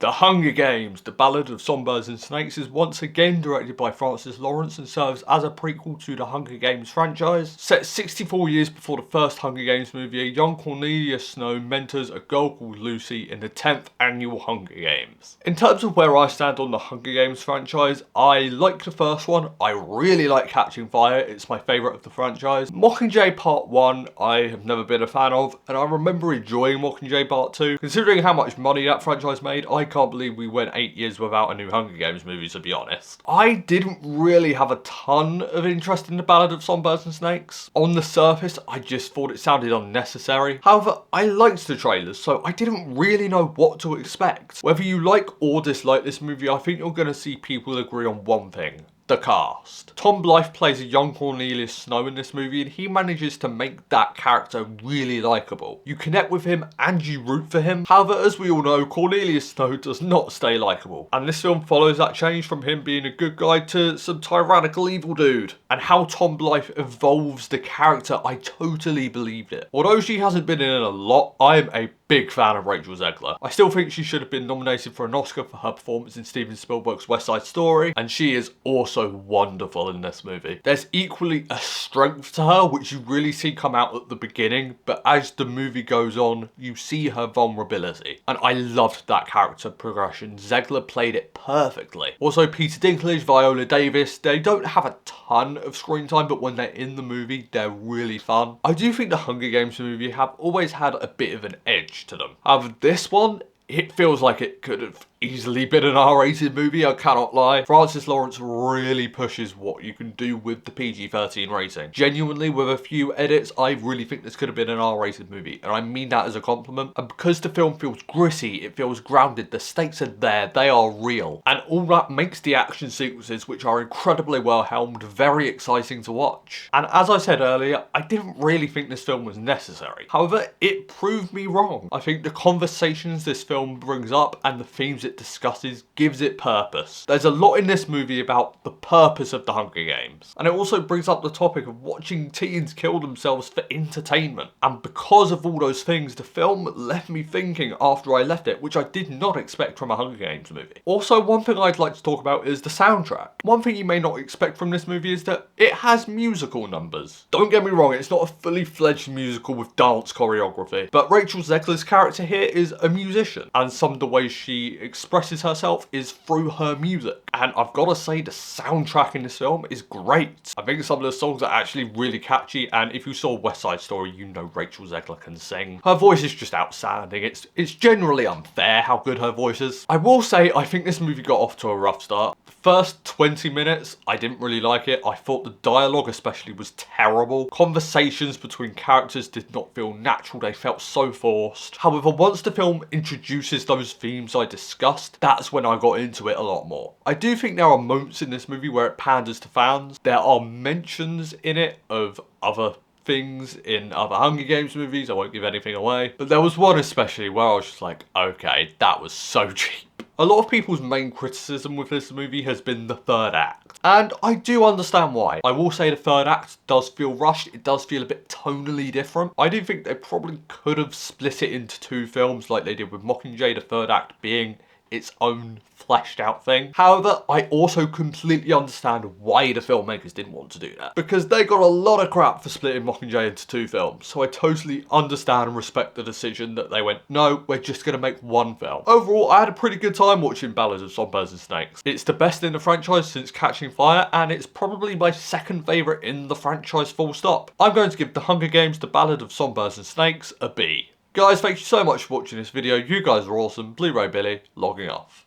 The Hunger Games, The Ballad of Songbirds and Snakes is once again directed by Francis Lawrence and serves as a prequel to the Hunger Games franchise. Set 64 years before the first Hunger Games movie, a young Cornelia Snow mentors a girl called Lucy in the 10th annual Hunger Games. In terms of where I stand on the Hunger Games franchise, I like the first one. I really like Catching Fire, it's my favourite of the franchise. Mockingjay Part 1 I have never been a fan of, and I remember enjoying Mockingjay Part 2. Considering how much money that franchise made, I can't believe we went 8 years without a new Hunger Games movie, to be honest. I didn't really have a ton of interest in the Ballad of Songbirds and Snakes. On the surface, I just thought it sounded unnecessary. However, I liked the trailers, so I didn't really know what to expect. Whether you like or dislike this movie, I think you're going to see people agree on one thing. The cast. Tom Blyth plays a young Cornelius Snow in this movie, and he manages to make that character really likeable. You connect with him and you root for him. However, as we all know, Cornelius Snow does not stay likeable, and this film follows that change from him being a good guy to some tyrannical evil dude. And how Tom Blyth evolves the character, I totally believed it. Although she hasn't been in a lot, I am a big fan of Rachel Zegler. I still think she should have been nominated for an Oscar for her performance in Steven Spielberg's West Side Story, and she is also wonderful in this movie. There's equally a strength to her, which you really see come out at the beginning, but as the movie goes on, you see her vulnerability. And I loved that character progression. Zegler played it perfectly. Also, Peter Dinklage, Viola Davis, they don't have a ton of screen time, but when they're in the movie, they're really fun. I do think the Hunger Games movie have always had a bit of an edge to them. However, this one, it feels like it could have easily been an R-rated movie, I cannot lie. Francis Lawrence really pushes what you can do with the PG-13 rating. Genuinely, with a few edits, I really think this could have been an R-rated movie, and I mean that as a compliment. And because the film feels gritty, it feels grounded, the stakes are there, they are real. And all that makes the action sequences, which are incredibly well helmed, very exciting to watch. And as I said earlier, I didn't really think this film was necessary. However, it proved me wrong. I think the conversations this film brings up and the themes it discusses gives it purpose. There's a lot in this movie about the purpose of the Hunger Games, and it also brings up the topic of watching teens kill themselves for entertainment. And because of all those things, the film left me thinking after I left it, which I did not expect from a Hunger Games movie. Also, one thing I'd like to talk about is the soundtrack. One thing you may not expect from this movie is that it has musical numbers. Don't get me wrong, it's not a fully fledged musical with dance choreography, but Rachel Zegler's character here is a musician, and some of the ways she expresses herself is through her music. And I've got to say, the soundtrack in this film is great. I think some of the songs are actually really catchy, and if you saw West Side Story, you know Rachel Zegler can sing. Her voice is just outstanding. It's generally unfair how good her voice is. I will say, I think this movie got off to a rough start. The first 20 minutes, I didn't really like it. I thought the dialogue especially was terrible. Conversations between characters did not feel natural. They felt so forced. However, once the film introduces those themes I discussed, that's when I got into it a lot more. I do think there are moments in this movie where it panders to fans. There are mentions in it of other things in other Hunger Games movies. I won't give anything away. But there was one especially where I was just like, okay, that was so cheap. A lot of people's main criticism with this movie has been the third act, and I do understand why. I will say the third act does feel rushed, it does feel a bit tonally different. I do think they probably could have split it into two films like they did with Mockingjay, the third act being its own fleshed out thing. However, I also completely understand why the filmmakers didn't want to do that, because they got a lot of crap for splitting Mockingjay into two films, so I totally understand and respect the decision that they went, no, we're just gonna make one film. Overall, I had a pretty good time watching Ballad of Songbirds and Snakes. It's the best in the franchise since Catching Fire, and it's probably my second favourite in the franchise full stop. I'm going to give The Hunger Games, The Ballad of Songbirds and Snakes a B. Guys, thank you so much for watching this video. You guys are awesome. Blu-ray Billy, logging off.